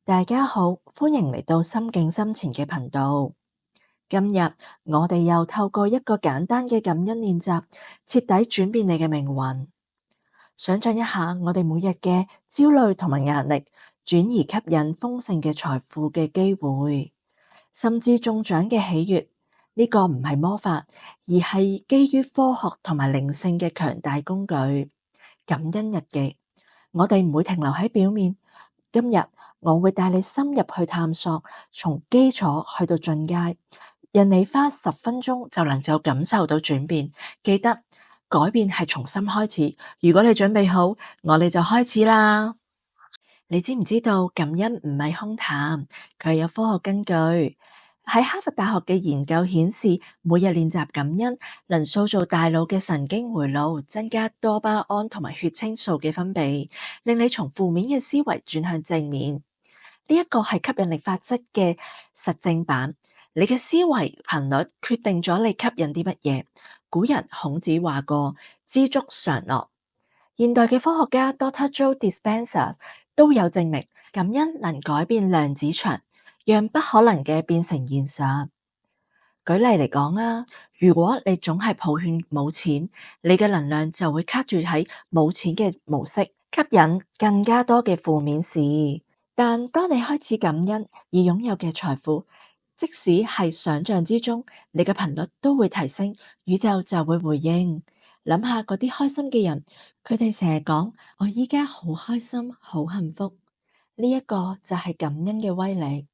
大家好，歡迎嚟到心境深淺嘅頻道。今日我哋又透過一個簡單嘅感恩練習，徹底轉變你嘅命運。想象一下，我哋每日嘅焦慮同埋壓力，轉而吸引豐盛嘅財富嘅機會，甚至中獎嘅喜悅。呢個唔係魔法，而係基於科學同埋靈性嘅強大工具。感恩日記，我哋唔會停留喺表面。今日我會帶你深入去探索，從基礎去到進階，讓你花10分鐘就能夠感受到轉變。記得改變係從心開始。如果你準備好，我哋就開始啦。你知唔知道感恩唔係空談，佢係有科學根據。喺哈佛大學嘅研究顯示，每日練習感恩能塑造大腦嘅神經回路，增加多巴胺同埋血清素嘅分泌，令你從負面嘅思維轉向正面。呢一個係吸引力法則嘅實證版。你嘅思維頻率決定咗你吸引啲乜嘢。古人孔子話過：知足常樂。現代嘅科學家 Dr. Joe Dispenza 都有證明，感恩能改變量子場，讓不可能嘅變成現實。舉例嚟講啊，如果你總係抱怨冇錢，你嘅能量就會卡住喺冇錢嘅模式，吸引更加多嘅負面事。但當你開始感恩而擁有嘅財富，即使係想象之中，你嘅頻率都會提升，宇宙就會回應。諗下嗰啲開心嘅人，佢哋成日講：我依家好開心，好幸福。呢一個就係感恩嘅威力。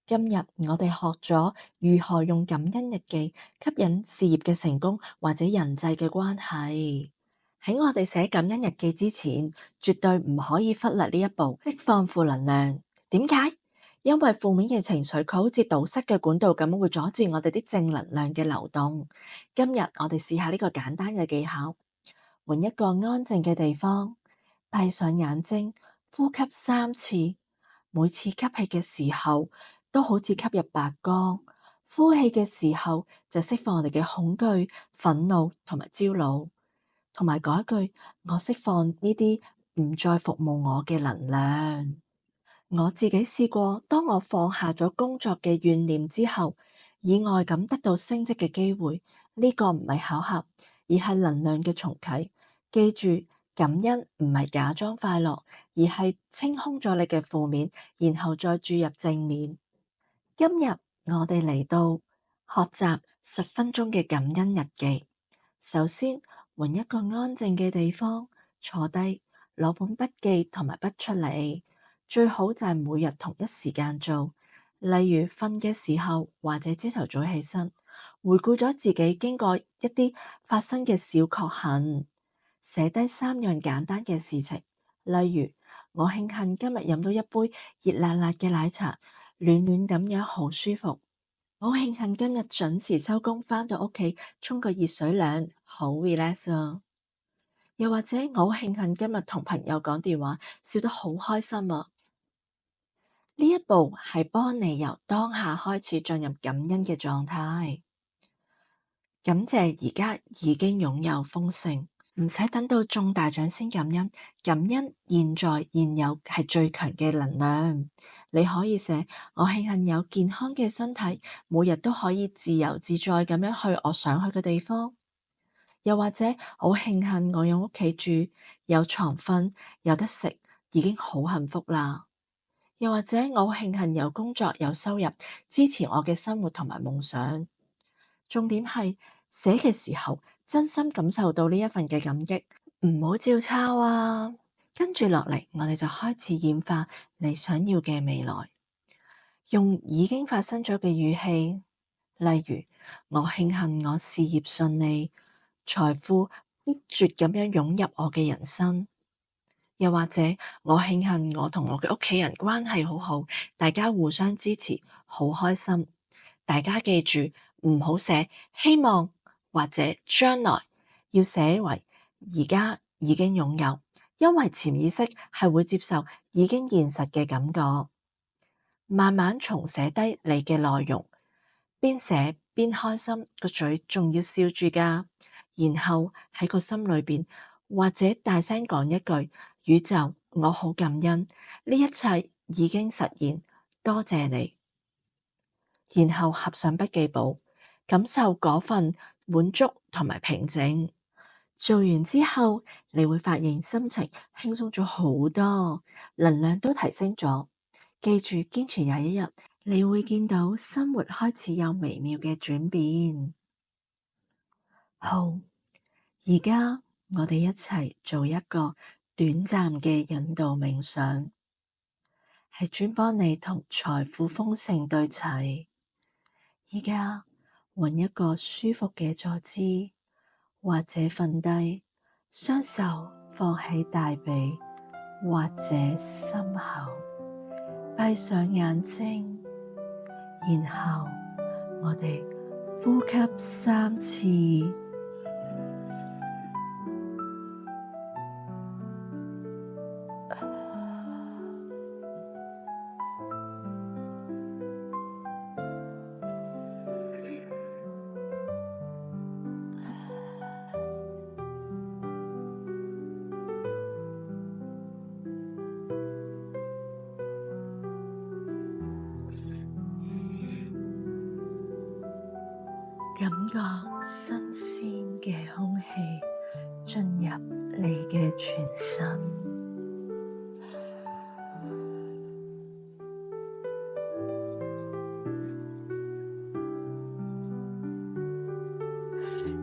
今日我哋學咗如何用感恩日記吸引事業嘅成功或者人際嘅關係。喺我哋寫感恩日記之前，絕對唔可以忽略呢一步，釋放負能量。點解？因為負面嘅情緒，佢好似堵塞嘅管道咁，會阻住我哋啲正能量嘅流動。今日我哋試下呢個簡單嘅技巧，揾一個安靜嘅地方，閉上眼睛，呼吸3次。每次吸氣嘅時候，都好似吸入白光；呼氣嘅時候，就釋放我哋嘅恐懼、憤怒同埋焦慮。同埋講一句：我釋放呢啲唔再服務我嘅能量。我自己試過，當我放下咗工作嘅怨念之後，意外咁得到升職嘅機會。呢個唔係巧合，而係能量嘅重啟。記住，感恩唔係假裝快樂，而係清空咗你嘅負面，然後再注入正面。今日我哋嚟到學習10分鐘嘅感恩日記。首先，揾一個安靜嘅地方坐低，攞本筆記同埋筆出嚟，最好就係每日同一時間做，例如瞓嘅時候或者朝頭早起身，回顧咗自己經過一啲發生嘅小確幸，寫低3樣簡單嘅事情，例如我慶幸今日飲到一杯熱辣辣嘅奶茶，暖暖咁樣好舒服。我好慶幸今日準時收工，返到屋企沖個熱水涼，好 relax 啊！又或者我好慶幸今日同朋友講電話，笑得好開心啊！呢一步係幫你由當下開始進入感恩嘅狀態，感謝而家已經擁有豐盛，唔使等到中大獎先感恩。感恩現在現有係最強嘅能量。你可以寫：我慶幸有健康嘅身體，每日都可以自由自在咁樣去我想去嘅地方。又或者我慶幸我有屋企住，有床瞓，有得食，已經好幸福啦。又或者我慶幸有工作有收入，支持我嘅生活同埋夢想。重點係寫嘅時候，真心感受到呢一份嘅感激，唔好照抄啊！跟住落嚟，我哋就開始演化你想要嘅未來，用已經發生咗嘅語氣，例如我慶幸我事業順利，財富必絕咁樣湧入我嘅人生。又或者我慶幸我同我嘅屋企人關係好好，大家互相支持，好開心。大家記住唔好寫希望或者將來，要寫為而家已經擁有，因為潛意識係會接受已經現實嘅感覺。慢慢重寫低你嘅內容，邊寫邊開心，個嘴仲要笑住㗎。然後喺個心裏邊或者大聲講一句：宇宙，我好感恩，呢一切已經實現，多謝你。然後合上筆記簿，感受嗰份滿足同埋平靜。做完之後，你會發現心情輕鬆咗好多，能量都提升咗。記住，堅持21日，你會見到生活開始有微妙嘅轉變。好，而家我哋一齊做一個短暫嘅引導冥想，係專幫你同財富豐盛對齊。而家揾一個舒服嘅坐姿，或者瞓低，雙手放喺大髀或者心口，閉上眼睛，然後我哋呼吸3次。感覺新鮮嘅空氣進入你嘅全身，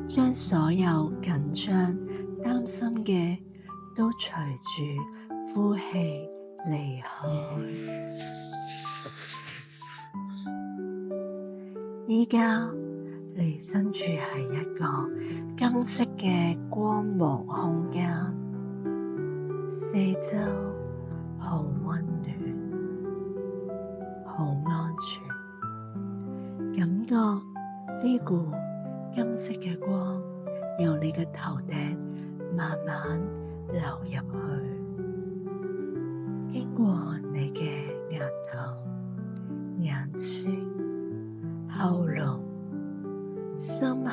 將所有緊張、擔心嘅都隨住呼氣離開。而家你身處係一個金色嘅光芒空間，四周好溫暖，好安全。感覺呢股金色嘅光由你嘅頭頂慢慢流入去，經過你嘅額頭、眼睛、喉嚨、心口，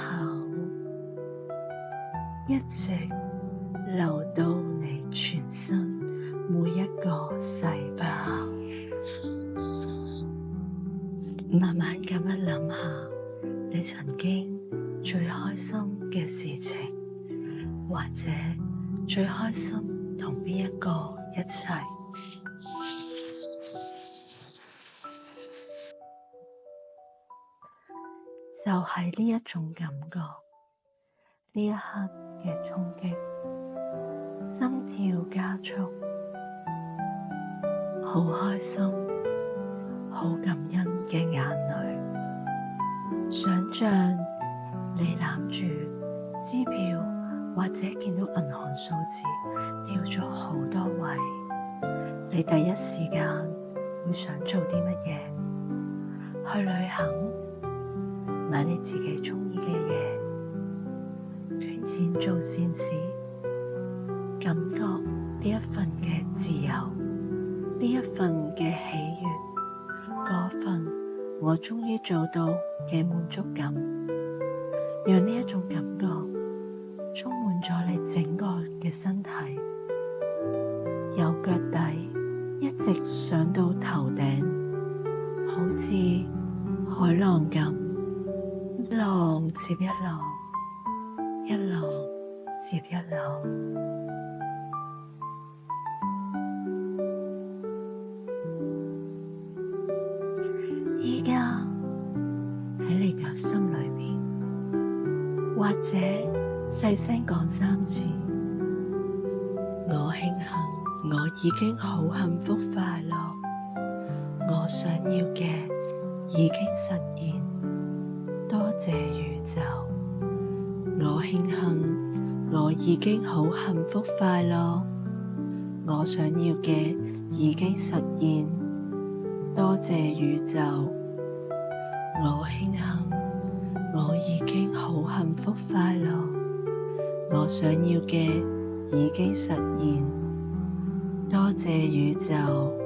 一直流到你全身每一個細胞。慢慢咁樣諗下，你曾經最開心嘅事情，或者最開心同邊一個一齊。就係呢一種感覺，呢一刻嘅衝擊，心跳加速，好開心，好感恩嘅眼淚。想像你攬住支票，或者見到銀行數字跳咗好多位，你第一時間會想做啲乜嘢？去旅行？買你自己鍾意嘅嘢，捐錢做善事，感覺呢一份嘅自由，呢一份嘅喜悅，嗰份我終於做到嘅滿足感，讓呢一種感覺充滿咗你整個嘅身體，由腳底一直上到頭頂，好似海浪咁。一浪接一浪，一浪接一浪。而家喺你嘅心裏面，或者細聲講3次，我慶幸我已經好幸福快樂，我想要嘅已經實現。多謝宇宙，我慶幸我已經好幸福快樂，我想要嘅已經實現。多謝宇宙，我慶幸我已經好幸福快樂，我想要嘅已經實現。多謝宇宙。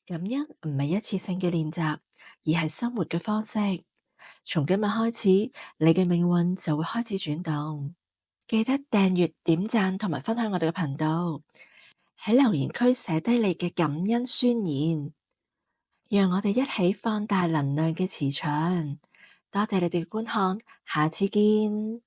感恩唔係一次性嘅練習，而係生活嘅方式。從今日開始，你嘅命運就會開始轉動。記得訂閱、點讚同埋分享我哋嘅頻道，喺留言區寫低你嘅感恩宣言，讓我哋一起放大能量嘅磁場。多謝你哋嘅觀看，下次見。